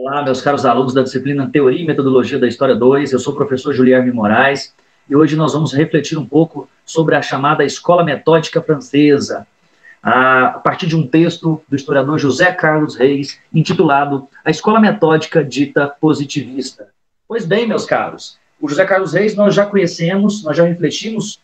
Olá, meus caros alunos da disciplina Teoria e Metodologia da História 2, eu sou o professor Julierme Moraes e hoje nós vamos refletir um pouco sobre a chamada Escola Metódica Francesa, a partir de um texto do historiador José Carlos Reis, intitulado A Escola Metódica Dita Positivista. Pois bem, meus caros, o José Carlos Reis nós já conhecemos, nós já refletimos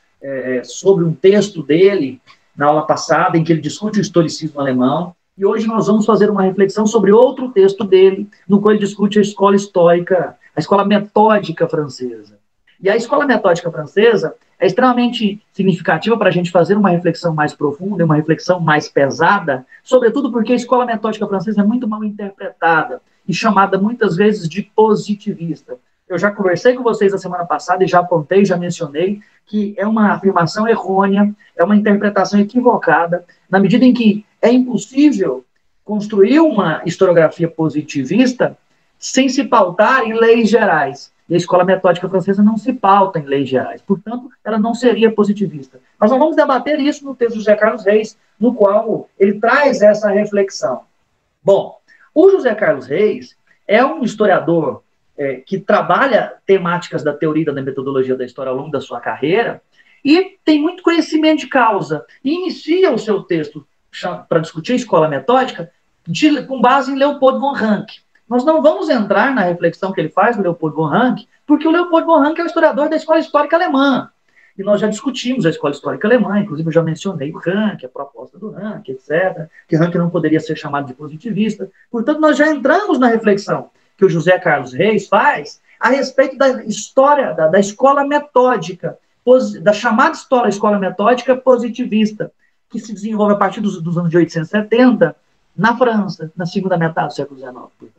sobre um texto dele na aula passada, em que ele discute o historicismo alemão. E hoje nós vamos fazer uma reflexão sobre outro texto dele, no qual ele discute a escola histórica, a escola metódica francesa. E a escola metódica francesa é extremamente significativa para a gente fazer uma reflexão mais profunda, uma reflexão mais pesada, sobretudo porque a escola metódica francesa é muito mal interpretada e chamada muitas vezes de positivista. Eu já conversei com vocês a semana passada e já apontei, já mencionei que é uma afirmação errônea, é uma interpretação equivocada, na medida em que é impossível construir uma historiografia positivista sem se pautar em leis gerais. E a escola metódica francesa não se pauta em leis gerais, portanto, ela não seria positivista. Mas nós vamos debater isso no texto do José Carlos Reis, no qual ele traz essa reflexão. Bom, o José Carlos Reis é um historiador que trabalha temáticas da teoria e da metodologia da história ao longo da sua carreira e tem muito conhecimento de causa. E inicia o seu texto para discutir a escola metódica com base em Leopold von Ranke. Nós não vamos entrar na reflexão que ele faz do Leopold von Ranke, porque o Leopold von Ranke é o historiador da escola histórica alemã. E nós já discutimos a escola histórica alemã, inclusive eu já mencionei o Ranke, a proposta do Ranke, etc., que Ranke não poderia ser chamado de positivista. Portanto, nós já entramos na reflexão que o José Carlos Reis faz a respeito da história, da escola metódica, da chamada escola metódica positivista, que se desenvolve a partir dos anos de 1870 na França, na segunda metade do século XIX.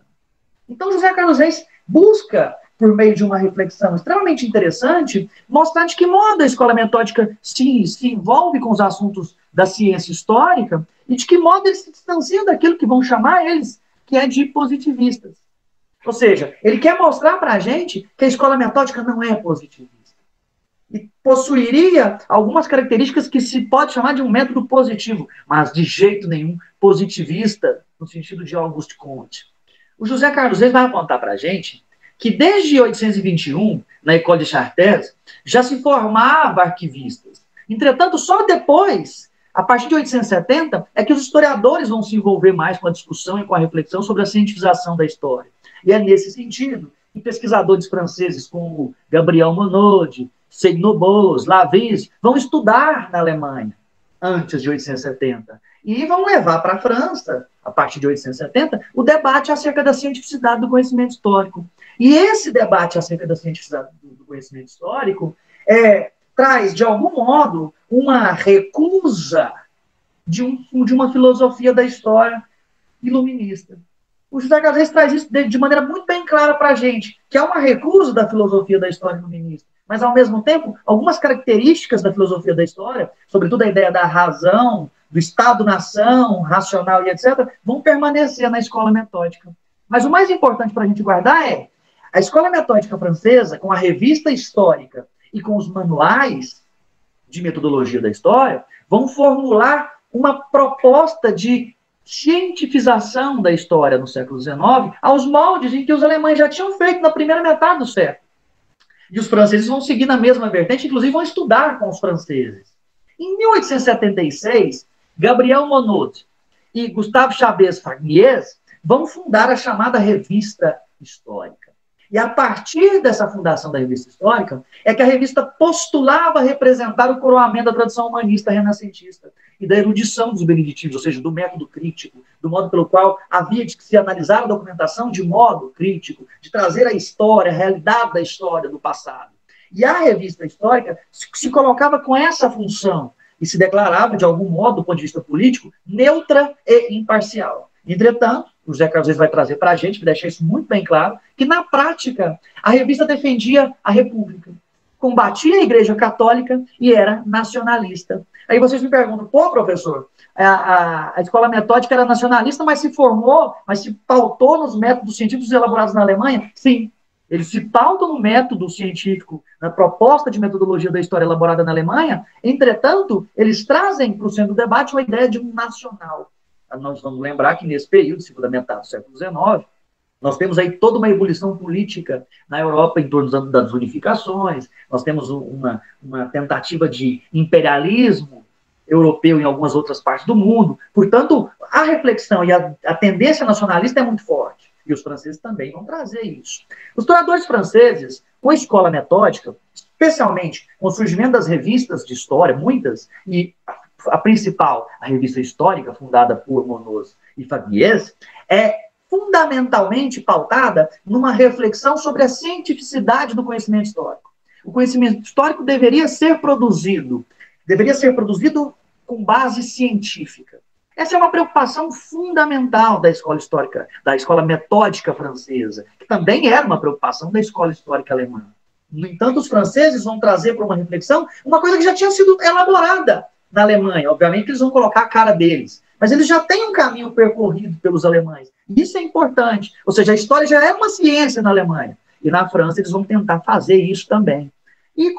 Então, José Carlos Reis busca, por meio de uma reflexão extremamente interessante, mostrar de que modo a escola metódica se envolve com os assuntos da ciência histórica e de que modo eles se distanciam daquilo que vão chamar eles, que é de positivistas. Ou seja, ele quer mostrar para a gente que a escola metódica não é positivista. E possuiria algumas características que se pode chamar de um método positivo, mas de jeito nenhum positivista, no sentido de Auguste Comte. O José Carlos Reis vai apontar para a gente que desde 1821, na École de Chartres, já se formava arquivistas. Entretanto, só depois, a partir de 1870, é que os historiadores vão se envolver mais com a discussão e com a reflexão sobre a cientificação da história. E é nesse sentido que pesquisadores franceses como Gabriel Monod, Segnobos, Lavis, vão estudar na Alemanha antes de 1870 e vão levar para a França, a partir de 1870, o debate acerca da cientificidade do conhecimento histórico. E esse debate acerca da cientificidade do conhecimento histórico traz, de algum modo, uma recusa de uma filosofia da história iluminista. O José Carlos Reis traz isso de maneira muito bem clara para a gente, que é uma recusa da filosofia da história iluminista, mas, ao mesmo tempo, algumas características da filosofia da história, sobretudo a ideia da razão, do Estado-nação, racional e etc., vão permanecer na escola metódica. Mas o mais importante para a gente guardar é a escola metódica francesa, com a revista histórica e com os manuais de metodologia da história, vão formular uma proposta de cientificação da história no século XIX aos moldes em que os alemães já tinham feito na primeira metade do século. E os franceses vão seguir na mesma vertente, inclusive vão estudar com os franceses. Em 1876, Gabriel Monod e Gustave Chabès Farniers vão fundar a chamada Revista Histórica. E a partir dessa fundação da Revista Histórica, é que a revista postulava representar o coroamento da tradição humanista renascentista e da erudição dos beneditivos, ou seja, do método crítico, do modo pelo qual havia de se analisar a documentação de modo crítico, de trazer a história, a realidade da história do passado. E a Revista Histórica se colocava com essa função e se declarava, de algum modo, do ponto de vista político, neutra e imparcial. Entretanto, o José Carlos Reis vai trazer para a gente, que deixa isso muito bem claro, que na prática a revista defendia a República, combatia a Igreja Católica e era nacionalista. Aí vocês me perguntam, pô, professor, a escola metódica era nacionalista, mas se formou, mas se pautou nos métodos científicos elaborados na Alemanha? Sim, eles se pautam no método científico, na proposta de metodologia da história elaborada na Alemanha, entretanto, eles trazem para o centro do debate uma ideia de um nacional. Nós vamos lembrar que nesse período, segunda metade do século XIX, Nós temos aí toda uma ebulição política na Europa em torno das unificações, nós temos uma tentativa de imperialismo europeu em algumas outras partes do mundo. Portanto, a reflexão e a tendência nacionalista é muito forte. E os franceses também vão trazer isso. Os historiadores franceses, com a escola metódica, especialmente com o surgimento das revistas de história, muitas, e a principal, a revista histórica, fundada por Monod e Fabiès, é fundamentalmente pautada numa reflexão sobre a cientificidade do conhecimento histórico. O conhecimento histórico deveria ser produzido com base científica. Essa é uma preocupação fundamental da escola histórica, da escola metódica francesa, que também era uma preocupação da escola histórica alemã. No entanto, os franceses vão trazer para uma reflexão uma coisa que já tinha sido elaborada na Alemanha. Obviamente, eles vão colocar a cara deles, mas eles já têm um caminho percorrido pelos alemães. Isso é importante. Ou seja, a história já é uma ciência na Alemanha. E na França, eles vão tentar fazer isso também. E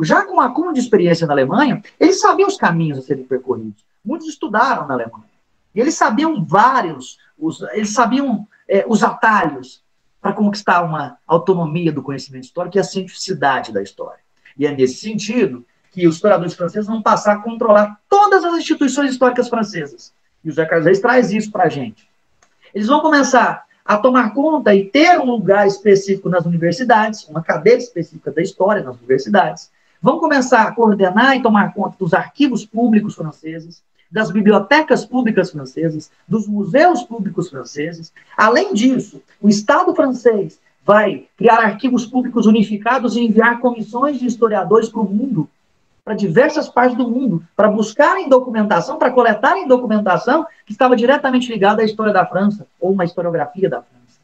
já com um acúmulo de experiência na Alemanha, eles sabiam os caminhos a serem percorridos. Muitos estudaram na Alemanha. E eles sabiam os atalhos para conquistar uma autonomia do conhecimento histórico e a cientificidade da história. E é nesse sentido que os historiadores franceses vão passar a controlar todas as instituições históricas francesas. E o José Carlos Reis traz isso para a gente. Eles vão começar a tomar conta e ter um lugar específico nas universidades, uma cadeira específica da história nas universidades. Vão começar a coordenar e tomar conta dos arquivos públicos franceses, das bibliotecas públicas francesas, dos museus públicos franceses. Além disso, o Estado francês vai criar arquivos públicos unificados e enviar comissões de historiadores para o mundo, para diversas partes do mundo, para buscarem documentação, para coletarem documentação que estava diretamente ligada à história da França, ou uma historiografia da França.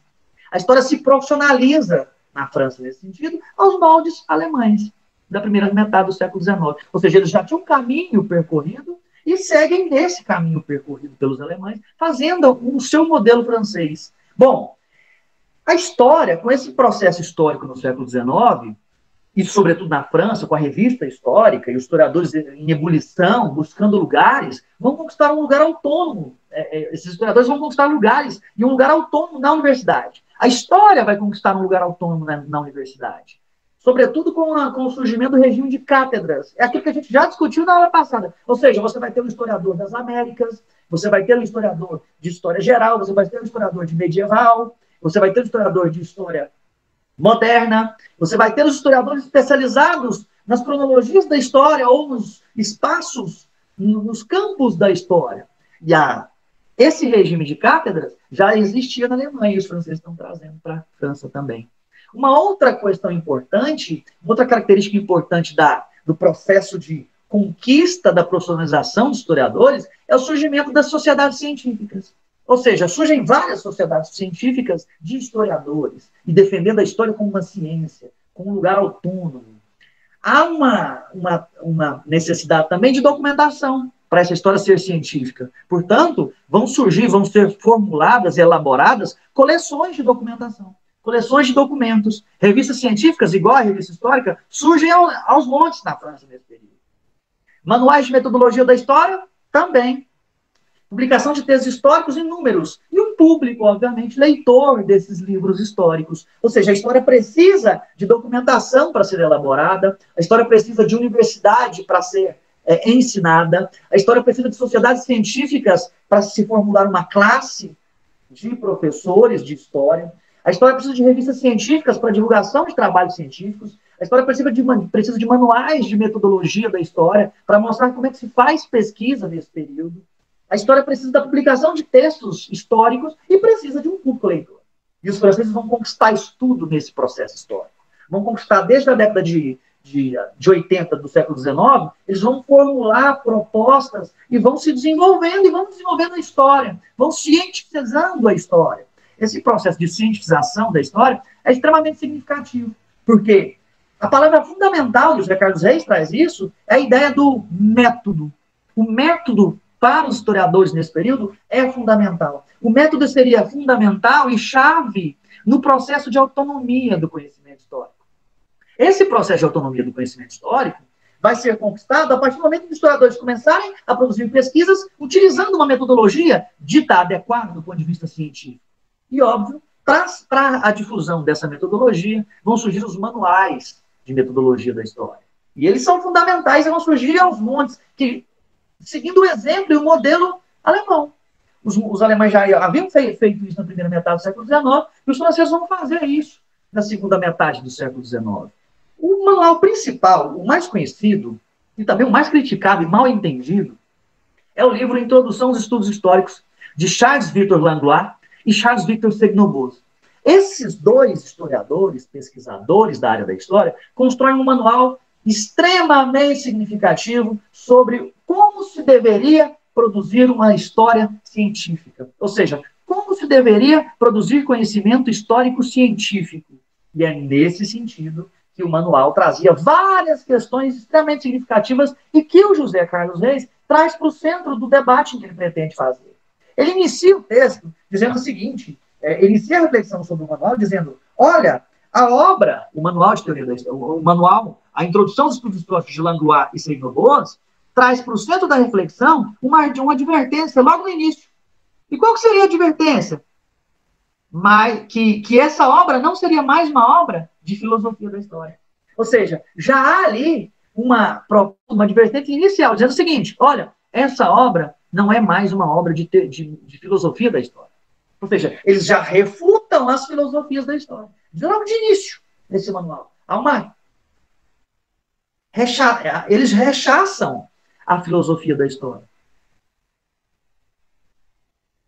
A história se profissionaliza na França, nesse sentido, aos moldes alemães, da primeira metade do século XIX. Ou seja, eles já tinham um caminho percorrido e seguem nesse caminho percorrido pelos alemães, fazendo o seu modelo francês. Bom, a história, com esse processo histórico no século XIX, e sobretudo na França, com a revista histórica, e os historiadores em ebulição, buscando lugares, vão conquistar um lugar autônomo. Esses historiadores vão conquistar lugares e um lugar autônomo na universidade. A história vai conquistar um lugar autônomo na universidade. Sobretudo com o surgimento do regime de cátedras. É aquilo que a gente já discutiu na aula passada. Ou seja, você vai ter um historiador das Américas, você vai ter um historiador de história geral, você vai ter um historiador de medieval, você vai ter um historiador de história moderna, você vai ter os historiadores especializados nas cronologias da história ou nos espaços, nos campos da história. E esse regime de cátedras já existia na Alemanha e os franceses estão trazendo para a França também. Uma outra questão importante, outra característica importante do processo de conquista da profissionalização dos historiadores é o surgimento das sociedades científicas. Ou seja, surgem várias sociedades científicas de historiadores e defendendo a história como uma ciência, como um lugar autônomo. Há uma necessidade também de documentação para essa história ser científica. Portanto, vão ser formuladas e elaboradas coleções de documentação, coleções de documentos. Revistas científicas, igual a revista histórica, surgem aos montes na França nesse período. Manuais de metodologia da história, também. Publicação de textos históricos inúmeros. E um público, obviamente, leitor desses livros históricos. Ou seja, a história precisa de documentação para ser elaborada, a história precisa de universidade para ser ensinada, a história precisa de sociedades científicas para se formular uma classe de professores de história, a história precisa de revistas científicas para divulgação de trabalhos científicos, a história precisa de manuais de metodologia da história para mostrar como é que se faz pesquisa nesse período. A história precisa da publicação de textos históricos e precisa de um público leitor. E os franceses vão conquistar isso tudo nesse processo histórico. Vão conquistar desde a década de 80 do século XIX, eles vão formular propostas e vão se desenvolvendo a história, vão cientificando a história. Esse processo de cientificação da história é extremamente significativo, porque a palavra fundamental, e o José Carlos Reis traz isso, é a ideia do método. O método para os historiadores nesse período é fundamental. O método seria fundamental e chave no processo de autonomia do conhecimento histórico. Esse processo de autonomia do conhecimento histórico vai ser conquistado a partir do momento que os historiadores começarem a produzir pesquisas utilizando uma metodologia dita adequada do ponto de vista científico. E, óbvio, Para a difusão dessa metodologia, vão surgir os manuais de metodologia da história. E eles são fundamentais e vão surgir aos montes, seguindo o exemplo e o modelo alemão. Os alemães já haviam feito isso na primeira metade do século XIX, e os franceses vão fazer isso na segunda metade do século XIX. O manual principal, o mais conhecido, e também o mais criticado e mal entendido, é o livro Introdução aos Estudos Históricos, de Charles Victor Langlois e Charles Victor Segnobos. Esses dois historiadores, pesquisadores da área da história, constroem um manual extremamente significativo sobre como se deveria produzir uma história científica. Ou seja, como se deveria produzir conhecimento histórico-científico. E é nesse sentido que o manual trazia várias questões extremamente significativas e que o José Carlos Reis traz para o centro do debate que ele pretende fazer. Ele inicia o texto dizendo o seguinte, inicia a reflexão sobre o manual dizendo, olha, a obra, o manual de teoria da história, o manual, a introdução dos estudos históricos de Langlois e Segnobos, traz para o centro da reflexão uma advertência logo no início. E qual que seria a advertência? Que essa obra não seria mais uma obra de filosofia da história. Ou seja, já há ali uma advertência inicial, dizendo o seguinte, olha, essa obra não é mais uma obra de filosofia da história. Ou seja, eles já refutam as filosofias da história. Logo de início, nesse manual. Eles rechaçam a filosofia da história.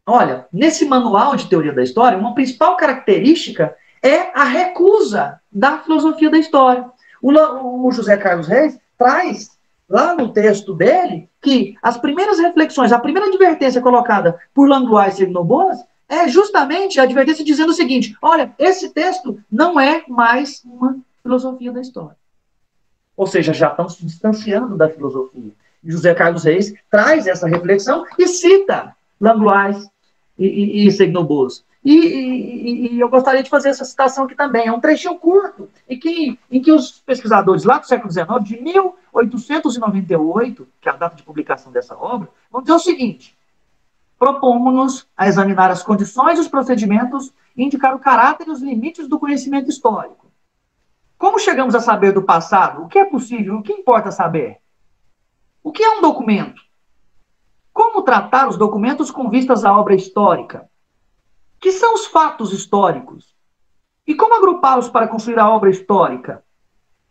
Olha, nesse manual de teoria da história, uma principal característica é a recusa da filosofia da história. O José Carlos Reis traz, lá no texto dele, que as primeiras reflexões, a primeira advertência colocada por Langlois e Segnobos é justamente a advertência dizendo o seguinte, olha, esse texto não é mais uma filosofia da história. Ou seja, já estão se distanciando da filosofia. E José Carlos Reis traz essa reflexão e cita Langlois e Segnobos. E eu gostaria de fazer essa citação aqui também. É um trechinho curto, em que os pesquisadores lá do século XIX, de 1898, que é a data de publicação dessa obra, vão dizer o seguinte, propomos-nos a examinar as condições e os procedimentos e indicar o caráter e os limites do conhecimento histórico. Como chegamos a saber do passado? O que é possível? O que importa saber? O que é um documento? Como tratar os documentos com vistas à obra histórica? Que são os fatos históricos? E como agrupá-los para construir a obra histórica?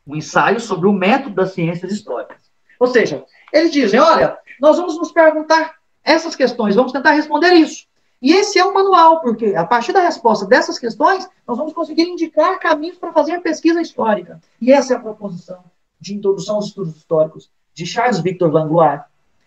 Um ensaio sobre o método das ciências históricas. Ou seja, eles dizem, olha, nós vamos nos perguntar essas questões, vamos tentar responder isso. E esse é um manual, porque a partir da resposta dessas questões, nós vamos conseguir indicar caminhos para fazer a pesquisa histórica. E essa é a proposição de introdução aos estudos históricos de Charles Victor Langlois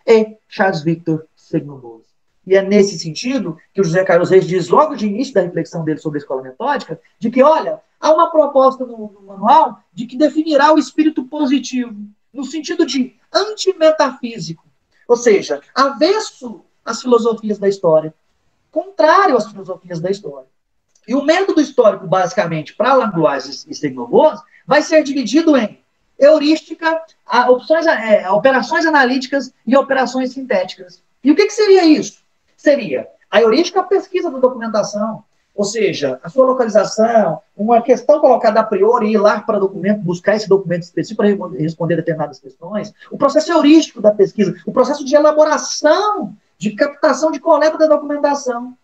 e Charles Victor Segnobos. E é nesse sentido que o José Carlos Reis diz logo de início da reflexão dele sobre a escola metódica, de que, olha, há uma proposta no manual de que definirá o espírito positivo, no sentido de antimetafísico, ou seja, avesso às filosofias da história, contrário às filosofias da história. E o método histórico, basicamente, para Langlois e Segnobos, vai ser dividido em heurística, operações analíticas e operações sintéticas. E o que seria isso? Seria a heurística, a pesquisa da documentação, ou seja, a sua localização, uma questão colocada a priori, ir lá para o documento, buscar esse documento específico para responder determinadas questões, o processo heurístico da pesquisa, o processo de elaboração, de captação, de coleta da documentação.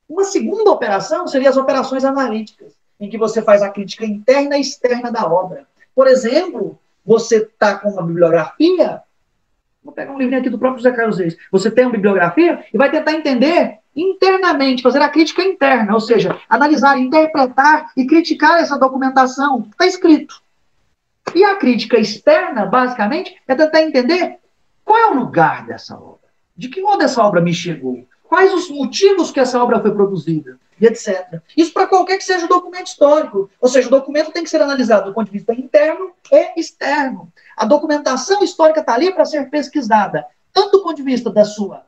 Uma segunda operação seria as operações analíticas, em que você faz a crítica interna e externa da obra. Por exemplo, você está com uma bibliografia, vou pegar um livrinho aqui do próprio José Carlos Reis, você tem uma bibliografia e vai tentar entender internamente, fazer a crítica interna, ou seja, analisar, interpretar e criticar essa documentação que está escrito. E a crítica externa, basicamente, é tentar entender qual é o lugar dessa obra, de que modo essa obra me chegou, quais os motivos que essa obra foi produzida, e etc. Isso para qualquer que seja o documento histórico. Ou seja, o documento tem que ser analisado do ponto de vista interno e externo. A documentação histórica está ali para ser pesquisada, tanto do ponto de vista da sua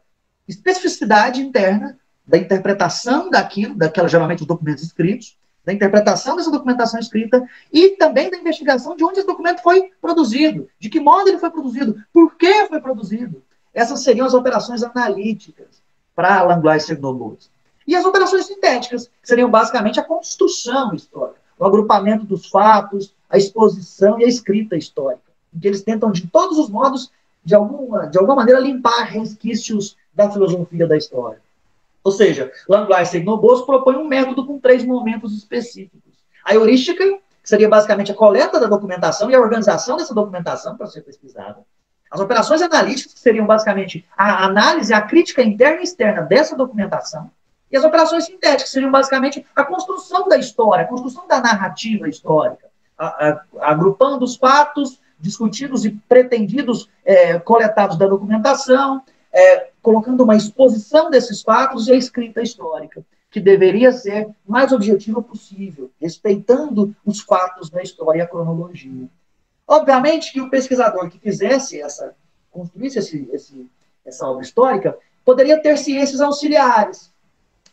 especificidade interna, da interpretação daquela geralmente os documentos escritos, da interpretação dessa documentação escrita e também da investigação de onde esse documento foi produzido, de que modo ele foi produzido, por que foi produzido. Essas seriam as operações analíticas para Langlois e Segnobos. E as operações sintéticas, que seriam basicamente a construção histórica, o agrupamento dos fatos, a exposição e a escrita histórica, em que eles tentam, de todos os modos, de alguma maneira, limpar resquícios da filosofia da história. Ou seja, Langlois e Seignobos propõe um método com 3 momentos específicos. A heurística, que seria basicamente a coleta da documentação e a organização dessa documentação para ser pesquisada. As operações analíticas, que seriam basicamente a análise, a crítica interna e externa dessa documentação. E as operações sintéticas seriam basicamente a construção da história, a construção da narrativa histórica, agrupando os fatos discutidos e pretendidos coletados da documentação, colocando uma exposição desses fatos e a escrita histórica, que deveria ser o mais objetiva possível, respeitando os fatos da história e a cronologia. Obviamente que o pesquisador que construísse essa obra histórica poderia ter ciências auxiliares.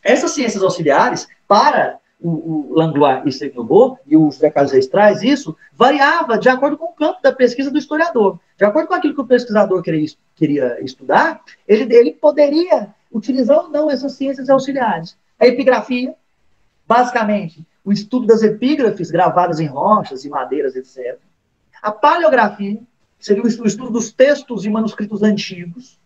Essas ciências auxiliares, para o Langlois e Seignobos, e o José Carlos Reis traz isso, variava de acordo com o campo da pesquisa do historiador. De acordo com aquilo que o pesquisador queria estudar, ele poderia utilizar ou não essas ciências auxiliares. A epigrafia, basicamente, o estudo das epígrafes gravadas em rochas e madeiras, etc. A paleografia, que seria o estudo dos textos e manuscritos antigos.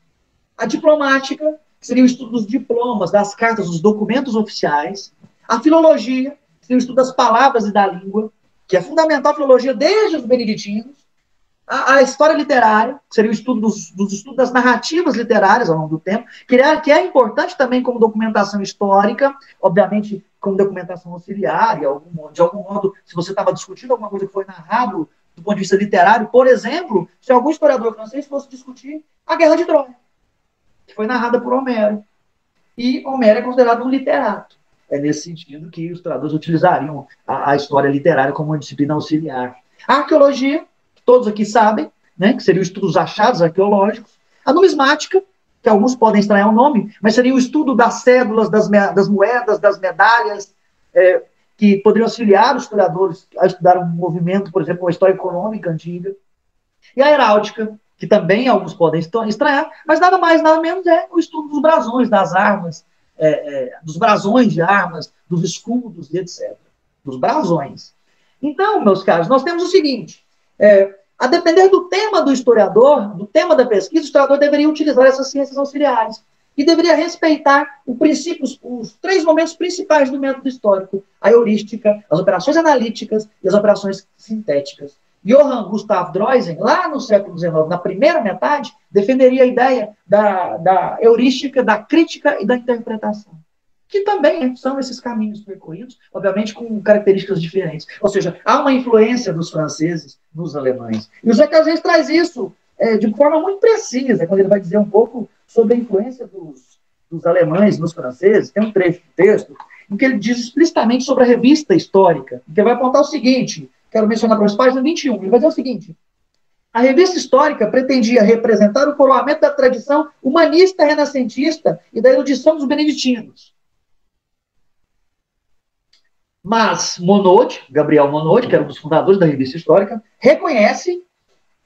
A diplomática, que seria o estudo dos diplomas, das cartas, dos documentos oficiais. A filologia, que seria o estudo das palavras e da língua, que é fundamental a filologia desde os beneditinos. A história literária, que seria o estudo dos estudos das narrativas literárias ao longo do tempo, que é importante também como documentação histórica, obviamente como documentação auxiliar, de algum modo, se você estava discutindo alguma coisa que foi narrado do ponto de vista literário, por exemplo, se algum historiador francês fosse discutir a Guerra de Troia, que foi narrada por Homero. E Homero é considerado um literato. É nesse sentido que os historiadores utilizariam a história literária como uma disciplina auxiliar. A arqueologia, que todos aqui sabem, né, que seria o estudo dos achados arqueológicos. A numismática, que alguns podem estranhar o nome, mas seria o estudo das cédulas, das moedas, das medalhas, que poderiam auxiliar os historiadores a estudar um movimento, por exemplo, uma história econômica antiga. E a heráldica, que também alguns podem estranhar, mas nada mais, nada menos é o estudo dos brasões, das armas, dos brasões de armas, dos escudos, etc. Dos brasões. Então, meus caros, nós temos o seguinte, a depender do tema do historiador, do tema da pesquisa, o historiador deveria utilizar essas ciências auxiliares e deveria respeitar os 3 momentos principais do método histórico, a heurística, as operações analíticas e as operações sintéticas. Johann Gustav Droysen, lá no século XIX, na primeira metade, defenderia a ideia da heurística, da crítica e da interpretação, que também são esses caminhos percorridos, obviamente com características diferentes. Ou seja, há uma influência dos franceses nos alemães. E o José Carlos Reis traz isso de forma muito precisa, quando ele vai dizer um pouco sobre a influência dos alemães nos franceses. Tem um trecho do texto em que ele diz explicitamente sobre a revista histórica, em que ele vai apontar o seguinte, quero mencionar para vocês, página 21, ele vai dizer o seguinte: a revista histórica pretendia representar o coroamento da tradição humanista renascentista e da erudição dos beneditinos. Mas Monod, Gabriel Monod, que era um dos fundadores da revista histórica, reconhece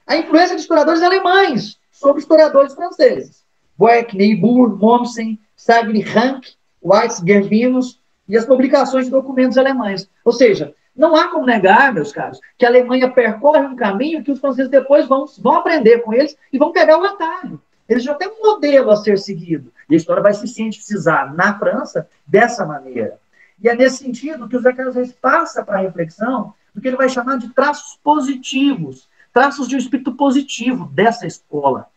a influência de historiadores alemães sobre historiadores franceses. Boeck, Niebuhr, Mommsen, Sagni, Rank, Weitz, Gervinus e as publicações de documentos alemães. Ou seja, não há como negar, meus caros, que a Alemanha percorre um caminho que os franceses depois vão aprender com eles e vão pegar o atalho. Eles já têm um modelo a ser seguido. E a história vai se cientificizar na França dessa maneira. E é nesse sentido que o José Carlos Reis passa para a reflexão do que ele vai chamar de traços positivos, traços de um espírito positivo dessa escola.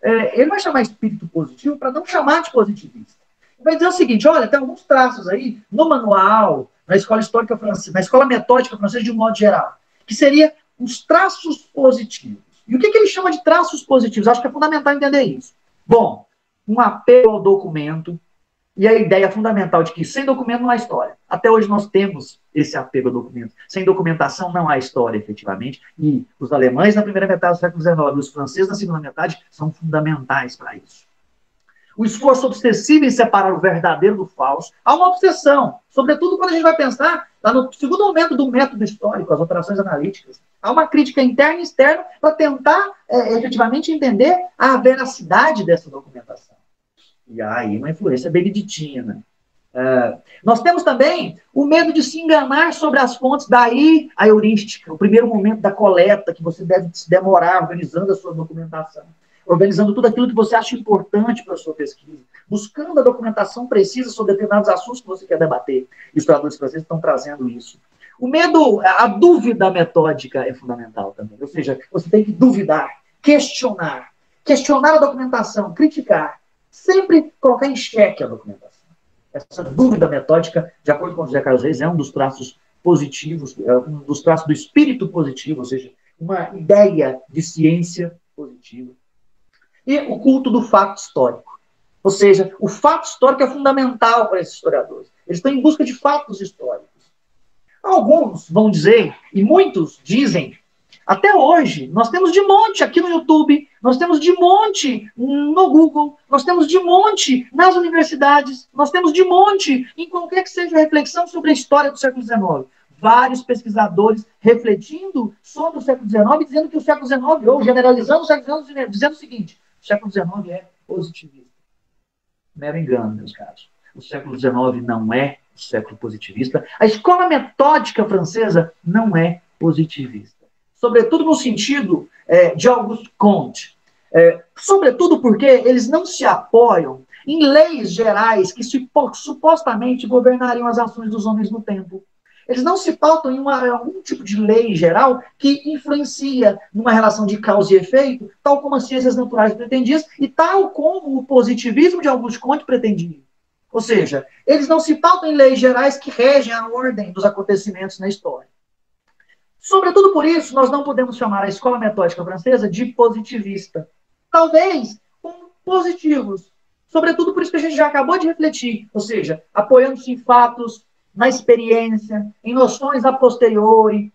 Ele vai chamar espírito positivo para não chamar de positivista. Ele vai dizer o seguinte: olha, tem alguns traços aí no manual, na escola histórica francesa, na escola metódica francesa de um modo geral, que seria os traços positivos. E o que ele chama de traços positivos? Acho que é fundamental entender isso. Bom, um apelo ao documento e a ideia fundamental de que sem documento não há história. Até hoje nós temos esse apego ao documento. Sem documentação não há história, efetivamente, e os alemães na primeira metade do século XIX e os franceses na segunda metade são fundamentais para isso. O esforço obsessivo em separar o verdadeiro do falso. Há uma obsessão, sobretudo quando a gente vai pensar lá no segundo momento do método histórico, as operações analíticas. Há uma crítica interna e externa para tentar efetivamente entender a veracidade dessa documentação. E há aí uma influência beneditina. Nós temos também o medo de se enganar sobre as fontes, daí a heurística, o primeiro momento da coleta, que você deve se demorar organizando a sua documentação, organizando tudo aquilo que você acha importante para a sua pesquisa, buscando a documentação precisa sobre determinados assuntos que você quer debater. Os historiadores franceses estão trazendo isso. O medo, a dúvida metódica é fundamental também, ou seja, você tem que duvidar, questionar a documentação, criticar, sempre colocar em xeque a documentação. Essa dúvida metódica, de acordo com o José Carlos Reis, é um dos traços positivos, um dos traços do espírito positivo, ou seja, uma ideia de ciência positiva. E o culto do fato histórico. Ou seja, o fato histórico é fundamental para esses historiadores. Eles estão em busca de fatos históricos. Alguns vão dizer, e muitos dizem, até hoje, nós temos de monte aqui no YouTube, nós temos de monte no Google, nós temos de monte nas universidades, nós temos de monte em qualquer que seja a reflexão sobre a história do século XIX. Vários pesquisadores refletindo sobre o século XIX, dizendo que o século XIX, ou generalizando o século XIX, dizendo o seguinte: o século XIX é positivista. Mero engano, meus caros. O século XIX não é o século positivista. A escola metódica francesa não é positivista. Sobretudo no sentido de Auguste Comte. Sobretudo porque eles não se apoiam em leis gerais que supostamente governariam as ações dos homens no tempo. Eles não se pautam em algum tipo de lei geral que influencia numa relação de causa e efeito, tal como as ciências naturais pretendiam e tal como o positivismo de Auguste Comte pretendia. Ou seja, eles não se pautam em leis gerais que regem a ordem dos acontecimentos na história. Sobretudo por isso, nós não podemos chamar a escola metódica francesa de positivista. Talvez com positivos. Sobretudo por isso que a gente já acabou de refletir. Ou seja, apoiando-se em fatos, na experiência, em noções a posteriori,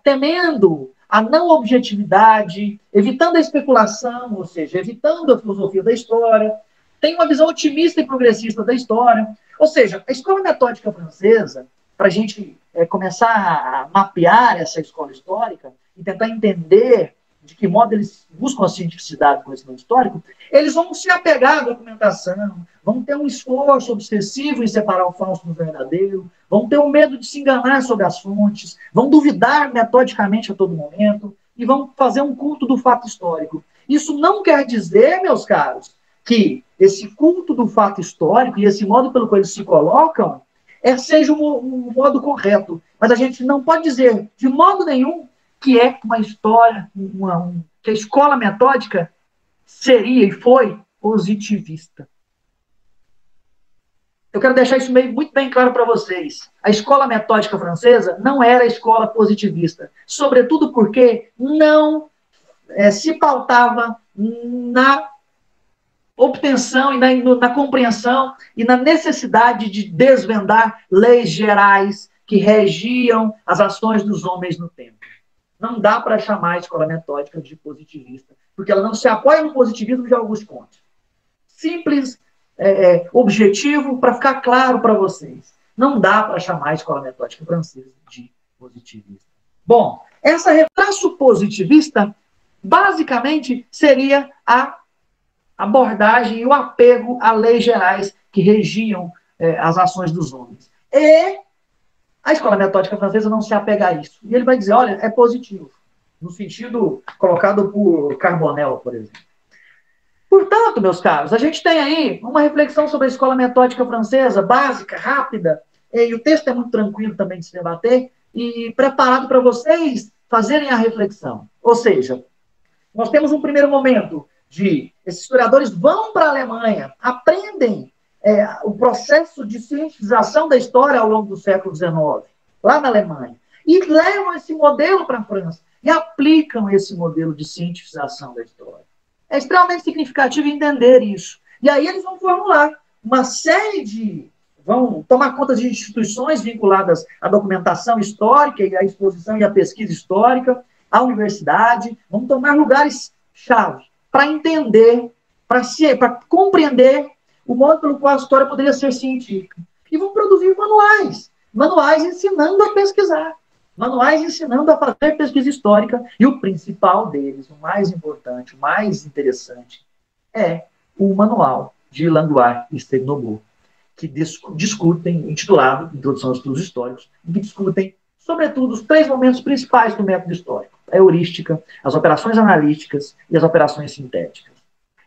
temendo a não objetividade, evitando a especulação, ou seja, evitando a filosofia da história, tem uma visão otimista e progressista da história. Ou seja, a escola metódica francesa, para a gente começar a mapear essa escola histórica e tentar entender de que modo eles buscam a cientificidade do conhecimento histórico, eles vão se apegar à documentação, vão ter um esforço obsessivo em separar o falso do verdadeiro, vão ter o medo de se enganar sobre as fontes, vão duvidar metodicamente a todo momento e vão fazer um culto do fato histórico. Isso não quer dizer, meus caros, que esse culto do fato histórico e esse modo pelo qual eles se colocam seja o modo correto. Mas a gente não pode dizer, de modo nenhum, que é uma história, que a escola metódica seria e foi positivista. Eu quero deixar isso muito bem claro para vocês. A escola metódica francesa não era a escola positivista, sobretudo porque não se pautava na obtenção e na compreensão e na necessidade de desvendar leis gerais que regiam as ações dos homens no tempo. Não dá para chamar a escola metódica de positivista, porque ela não se apoia no positivismo de Auguste Comte. Simples, objetivo, para ficar claro para vocês. Não dá para chamar a escola metódica francesa de positivista. Bom, essa retraço positivista, basicamente, seria a abordagem e o apego a leis gerais que regiam as ações dos homens. E a escola metódica francesa não se apega a isso. E ele vai dizer, olha, é positivo, no sentido colocado por Carbonell, por exemplo. Portanto, meus caros, a gente tem aí uma reflexão sobre a escola metódica francesa, básica, rápida, e o texto é muito tranquilo também de se debater, e preparado para vocês fazerem a reflexão. Ou seja, nós temos um primeiro momento de esses historiadores vão para a Alemanha, aprendem o processo de cientificação da história ao longo do século XIX, lá na Alemanha, e levam esse modelo para a França, e aplicam esse modelo de cientificação da história. É extremamente significativo entender isso. E aí eles vão formular uma série de... vão tomar conta de instituições vinculadas à documentação histórica, e à exposição e à pesquisa histórica, à universidade, vão tomar lugares-chave para entender, para compreender o modo pelo qual a história poderia ser científica. E vão produzir manuais ensinando a pesquisar, manuais ensinando a fazer pesquisa histórica, e o principal deles, o mais importante, o mais interessante, é o manual de Langlois e Steignobot, que discutem, intitulado Introdução aos Estudos Históricos, que discutem, sobretudo, os 3 momentos principais do método histórico: a heurística, as operações analíticas e as operações sintéticas.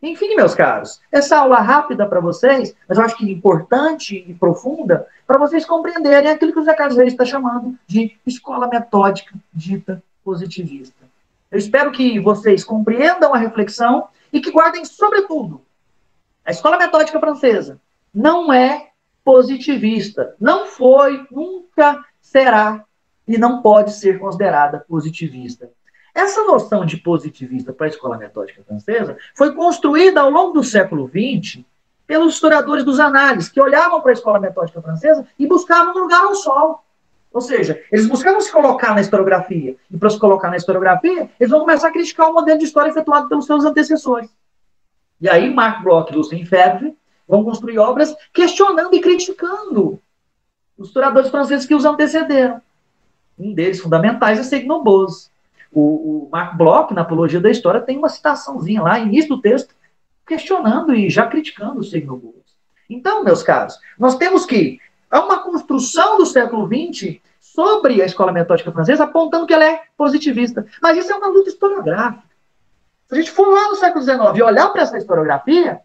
Enfim, meus caros, essa aula rápida para vocês, mas eu acho que importante e profunda, para vocês compreenderem aquilo que o José Carlos Reis está chamando de escola metódica dita positivista. Eu espero que vocês compreendam a reflexão e que guardem, sobretudo, a escola metódica francesa não é positivista. Não foi, nunca será e não pode ser considerada positivista. Essa noção de positivista para a escola metódica francesa foi construída ao longo do século XX pelos historiadores dos análises, que olhavam para a escola metódica francesa e buscavam um lugar ao sol. Ou seja, eles buscavam se colocar na historiografia. E para se colocar na historiografia, eles vão começar a criticar o modelo de história efetuado pelos seus antecessores. E aí, Marc Bloch e Lucien Febvre vão construir obras questionando e criticando os historiadores franceses que os antecederam. Um deles, fundamentais, é Seignon Bose. O Marc Bloch, na Apologia da História, tem uma citaçãozinha lá, início do texto, questionando e já criticando o Seignon Bose. Então, meus caros, nós temos que... Há uma construção do século XX sobre a escola metódica francesa, apontando que ela é positivista. Mas isso é uma luta historiográfica. Se a gente for lá no século XIX e olhar para essa historiografia,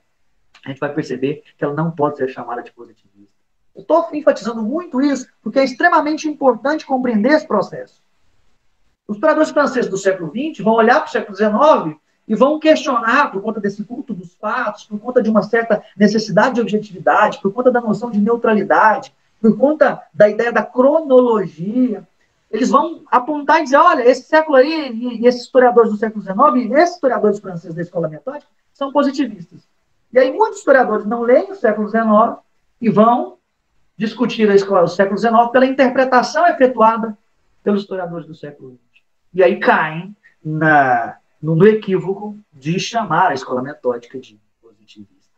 a gente vai perceber que ela não pode ser chamada de positivista. Eu estou enfatizando muito isso, porque é extremamente importante compreender esse processo. Os historiadores franceses do século XX vão olhar para o século XIX e vão questionar, por conta desse culto dos fatos, por conta de uma certa necessidade de objetividade, por conta da noção de neutralidade, por conta da ideia da cronologia. Eles vão apontar e dizer, olha, esse século aí, e esses historiadores do século XIX, e esses historiadores franceses da escola metódica, são positivistas. E aí muitos historiadores não leem o século XIX e vão discutir a escola do século XIX pela interpretação efetuada pelos historiadores do século XX. E aí caem no equívoco de chamar a escola metódica de positivista.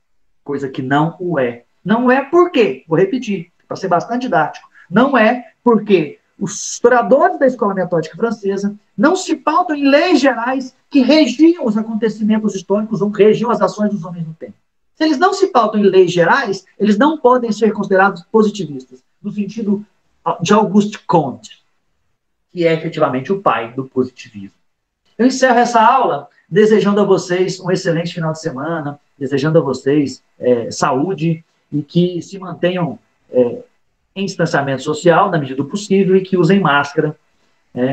Coisa que não o é. Não é por quê? Vou repetir, para ser bastante didático. Não é porque os historiadores da escola metódica francesa não se pautam em leis gerais que regiam os acontecimentos históricos ou regiam as ações dos homens no tempo. Se eles não se pautam em leis gerais, eles não podem ser considerados positivistas, no sentido de Auguste Comte, que é efetivamente o pai do positivismo. Eu encerro essa aula desejando a vocês um excelente final de semana, desejando a vocês saúde e que se mantenham em distanciamento social, na medida do possível, e que usem máscara,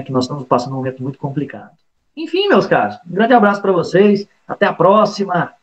que nós estamos passando um momento muito complicado. Enfim, meus caros, um grande abraço para vocês, até a próxima.